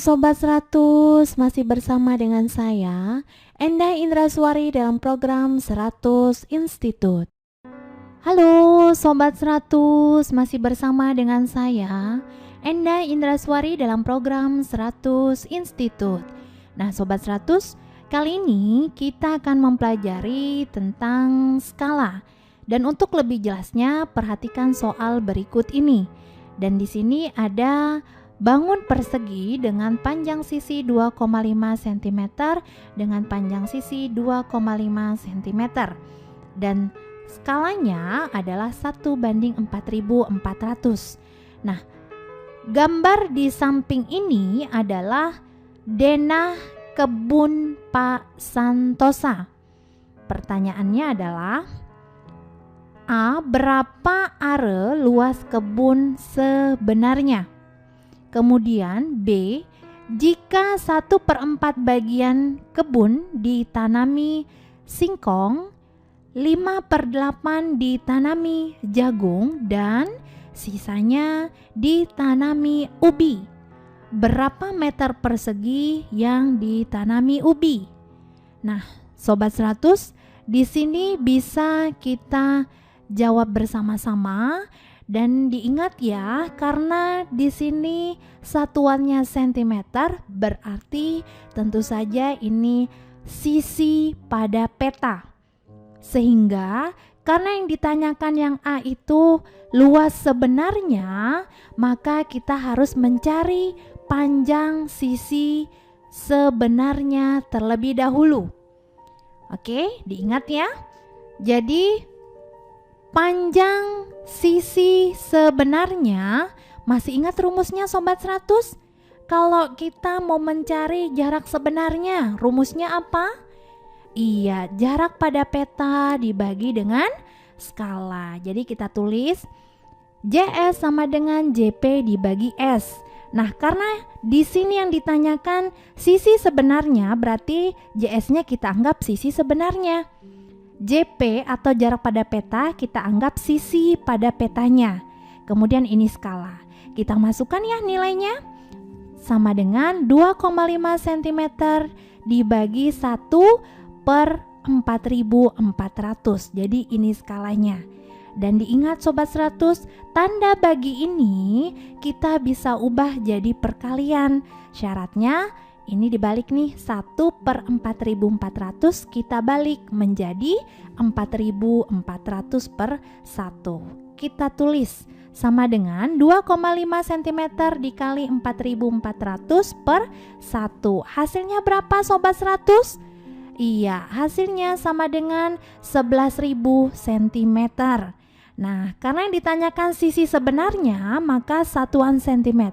Sobat 100, masih bersama dengan saya, Endah Indraswari dalam program 100 Institute. Halo Sobat 100, masih bersama dengan saya, Endah Indraswari dalam program 100 Institute. Nah Sobat 100, kali ini kita akan mempelajari tentang skala. Dan untuk lebih jelasnya, perhatikan soal berikut ini. Dan di sini ada bangun persegi dengan panjang sisi 2,5 cm dengan panjang sisi 2,5 cm. Dan skalanya adalah 1:4400. Nah, gambar di samping ini adalah denah kebun Pak Santosa. Pertanyaannya adalah A. Berapa are luas kebun sebenarnya? Kemudian B. Jika 1/4 bagian kebun ditanami singkong, 5/8 ditanami jagung, dan sisanya ditanami ubi, berapa meter persegi yang ditanami ubi? Nah, Sobat 100, di sini bisa kita jawab bersama-sama. Dan diingat ya, karena di sini satuannya cm, berarti tentu saja ini sisi pada peta. Sehingga karena yang ditanyakan yang A itu luas sebenarnya, maka kita harus mencari panjang sisi sebenarnya terlebih dahulu. Oke, diingat ya. Jadi panjang sisi sebenarnya, masih ingat rumusnya Sobat 100? Kalau kita mau mencari jarak sebenarnya, rumusnya apa? Iya, jarak pada peta dibagi dengan skala. Jadi kita tulis JS sama dengan JP dibagi S. Nah, karena di sini yang ditanyakan sisi sebenarnya, berarti JS-nya kita anggap sisi sebenarnya. JP atau jarak pada peta kita anggap sisi pada petanya. Kemudian ini skala. Kita masukkan ya nilainya. Sama dengan 2,5 cm dibagi 1/4400. Jadi ini skalanya. Dan diingat Sobat 100, tanda bagi ini kita bisa ubah jadi perkalian. Syaratnya ini dibalik nih, 1/4400 kita balik menjadi 4400 per 1. Kita tulis sama dengan 2,5 cm dikali 4400 per 1. Hasilnya berapa Sobat 100? Iya, hasilnya sama dengan 11.000 cm. Nah, karena yang ditanyakan sisi sebenarnya, maka satuan cm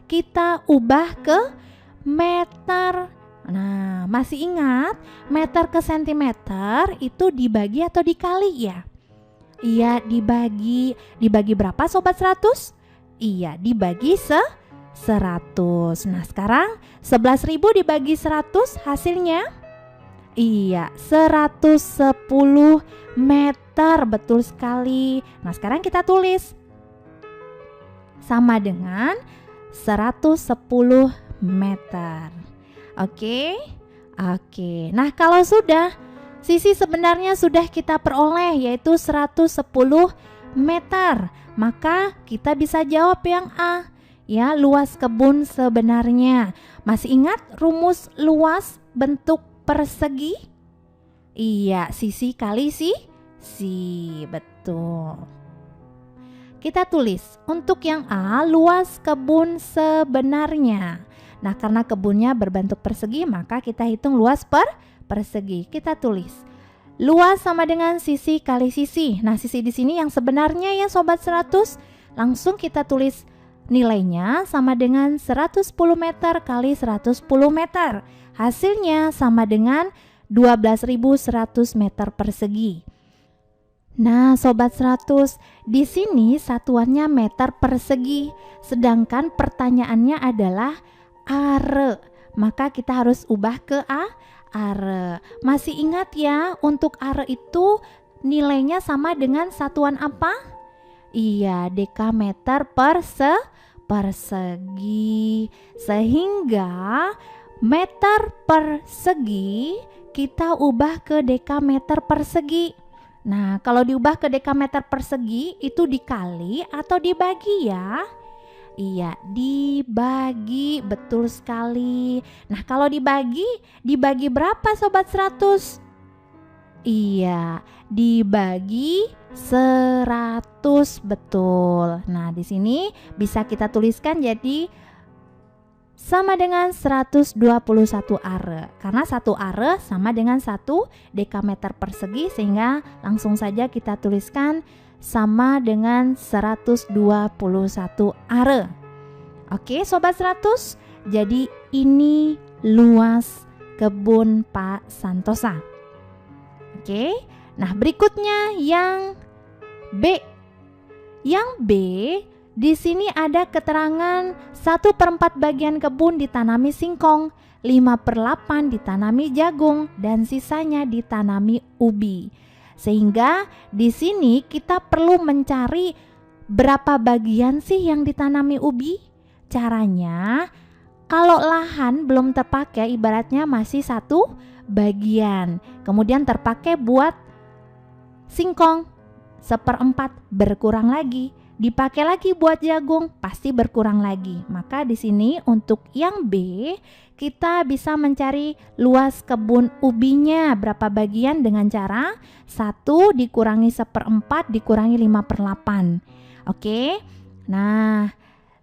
kita ubah ke meter. Nah, masih ingat meter ke sentimeter itu dibagi atau dikali ya? Iya, dibagi. Dibagi berapa Sobat 100? Iya, dibagi 100. Nah, sekarang 11.000 dibagi 100 hasilnya? Iya, 110 meter. Betul sekali. Nah, sekarang kita tulis sama dengan 110 meter. Oke. Nah, kalau sudah sisi sebenarnya sudah kita peroleh, yaitu 110 meter, maka kita bisa jawab yang A, ya, luas kebun sebenarnya. Masih ingat rumus luas bentuk persegi? Iya, sisi kali sisi, betul. Kita tulis untuk yang A, luas kebun sebenarnya. Nah, karena kebunnya berbentuk persegi, maka kita hitung luas per persegi. Kita tulis luas sama dengan sisi kali sisi. Nah, sisi di sini yang sebenarnya ya Sobat 100. Langsung kita tulis nilainya sama dengan 110 meter kali 110 meter. Hasilnya sama dengan 12.100 meter persegi. Nah, Sobat 100, di sini satuannya meter persegi, sedangkan pertanyaannya adalah are. Maka kita harus ubah ke are. Masih ingat ya, untuk are itu nilainya sama dengan satuan apa? Iya, dekameter per persegi. Sehingga meter persegi kita ubah ke dekameter persegi. Nah, kalau diubah ke dekameter persegi itu dikali atau dibagi ya? Iya, dibagi, betul sekali. Nah, kalau dibagi berapa Sobat 100? Iya, dibagi 100, betul. Nah, di sini bisa kita tuliskan jadi sama dengan 121 are. Karena 1 are sama dengan 1 dekameter persegi, sehingga langsung saja kita tuliskan sama dengan 121 are. Oke, Sobat 100. Jadi ini luas kebun Pak Santosa. Oke. Nah, berikutnya yang B. Yang B, di sini ada keterangan 1/4 bagian kebun ditanami singkong, 5/8 ditanami jagung, dan sisanya ditanami ubi. Sehingga di sini kita perlu mencari berapa bagian sih yang ditanami ubi. Caranya, kalau lahan belum terpakai ibaratnya masih 1 bagian, kemudian terpakai buat singkong 1/4, berkurang lagi, dipakai lagi buat jagung, pasti berkurang lagi. Maka di sini untuk yang B kita bisa mencari luas kebun ubinya berapa bagian dengan cara 1 dikurangi 1/4 dikurangi 5/8. Oke. Nah,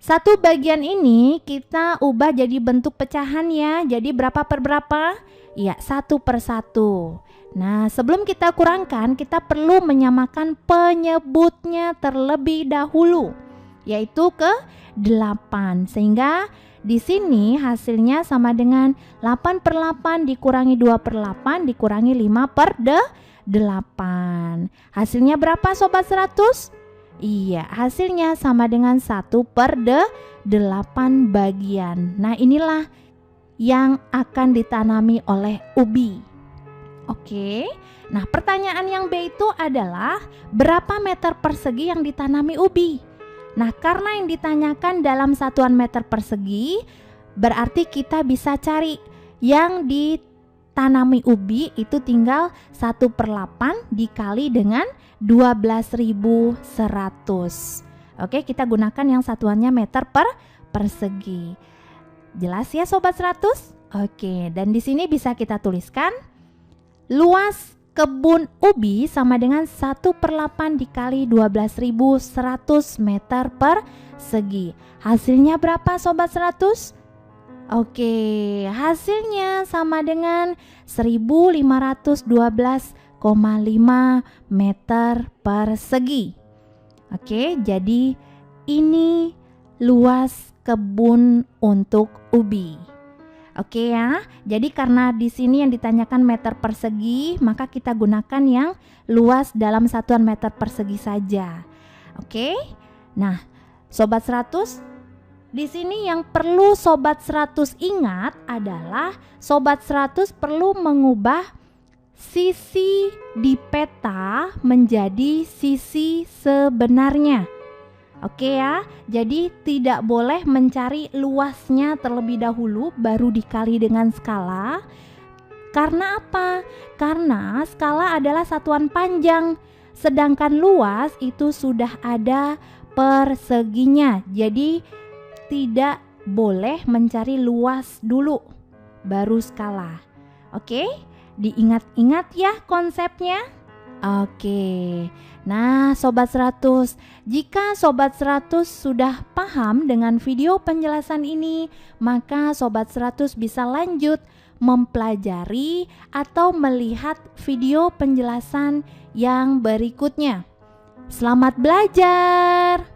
1 bagian ini kita ubah jadi bentuk pecahan ya. Jadi berapa per berapa? Ya, 1/1. Nah, sebelum kita kurangkan, kita perlu menyamakan penyebutnya terlebih dahulu, yaitu ke 8. Sehingga di sini hasilnya sama dengan 8/8 dikurangi 2/8 dikurangi 5/8. Hasilnya berapa Sobat 100? Iya, hasilnya sama dengan 1/8 bagian. Nah, inilah yang akan ditanami oleh ubi. Oke, nah pertanyaan yang B itu adalah berapa meter persegi yang ditanami ubi? Nah, karena yang ditanyakan dalam satuan meter persegi, berarti kita bisa cari yang ditanami ubi itu tinggal 1/8 dikali dengan 12.100. Oke, kita gunakan yang satuannya meter persegi. Jelas ya Sobat 100? Oke, dan di sini bisa kita tuliskan luas kebun ubi sama dengan 1/8 dikali 12.100 meter persegi. Hasilnya berapa Sobat 100? Oke, hasilnya sama dengan 1512,5 meter persegi. Oke, jadi ini luas kebun untuk ubi. Oke ya, jadi karena di sini yang ditanyakan meter persegi, maka kita gunakan yang luas dalam satuan meter persegi saja. Oke, nah Sobat 100, di sini yang perlu Sobat 100 ingat adalah Sobat 100 perlu mengubah sisi di peta menjadi sisi sebenarnya. Oke ya, jadi tidak boleh mencari luasnya terlebih dahulu baru dikali dengan skala. Karena apa? Karena skala adalah satuan panjang, sedangkan luas itu sudah ada perseginya. Jadi tidak boleh mencari luas dulu baru skala. Oke, diingat-ingat ya konsepnya. Oke. Nah Sobat 100, jika Sobat 100 sudah paham dengan video penjelasan ini, maka Sobat 100 bisa lanjut mempelajari atau melihat video penjelasan yang berikutnya. Selamat belajar!